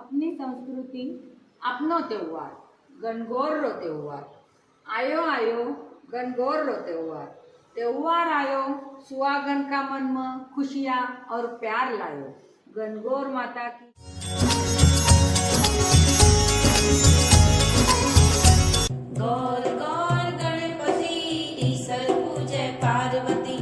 अपनी संस्कृति अपनो त्यौहार गणगौर रो त्यौहार आयो आयो गणगौर रो त्यौहार त्यौहार आयो सुहागन का मन में खुशियाँ और प्यार लायो गणगौर माता की। गौर गौर गणपति ईसर पूजय पार्वती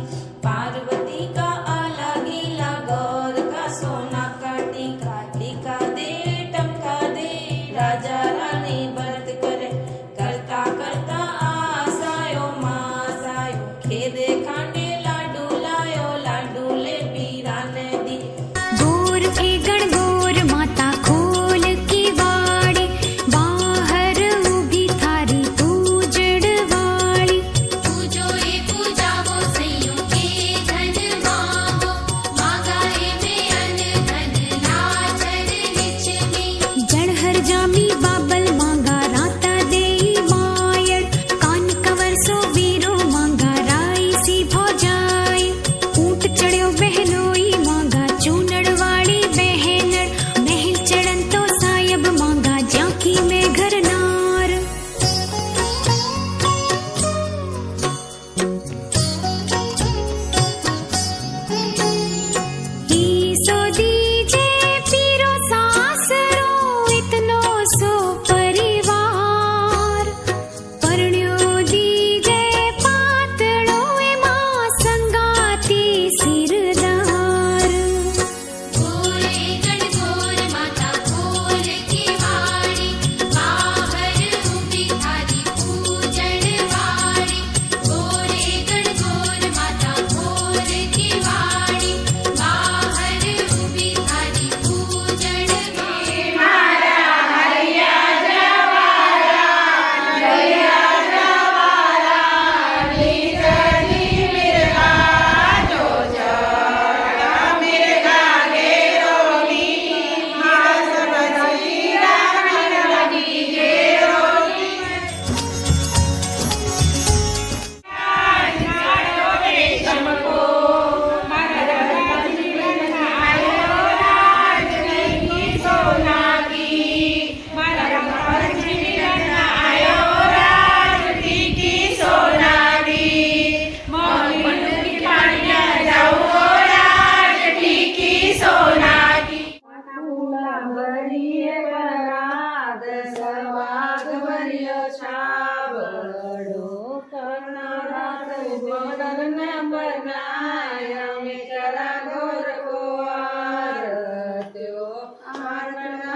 पार्वती का आला गीला गौर का सोना का टीका टीका दे टमका दे राजा रानी व्रत करे करता करता आसायो मासायो खेदे खांडे लाडू लायो लाडू ले पीरा ने दी गोर के गणगौर माता खोल की वाड़ी बाहर उभी थारी पूजड़ वाली पूजो ये पूजा वो सैयों के धन मांगो मांगाए में अन्न धन लाचर लिच्छवी जड़हर जामी बाबल मांगा राता देई मायड़ कान कवर सो वीरो मांगा राई सी भौजाई ऊंट चढ़्यो बहनोई मांगा चूनड़ वाली बहनड़ महल चढ़न तो सायब मांगा जाकी में घर नार ई सो दीजे पीरो सासरो इतनो सो परिवार परण्यो दीजे पातळो एमां संगाती सिरदार गोरे गणगौर माता खोल की वाड़ी बाहर उभी थारी पूजड़ वाड़ी गोरे गणगौर माता खोल की वाड़ी बाहर उभी थारी पूजड़ वाड़ी बनाया में करा गौर को आरत्यो आरतना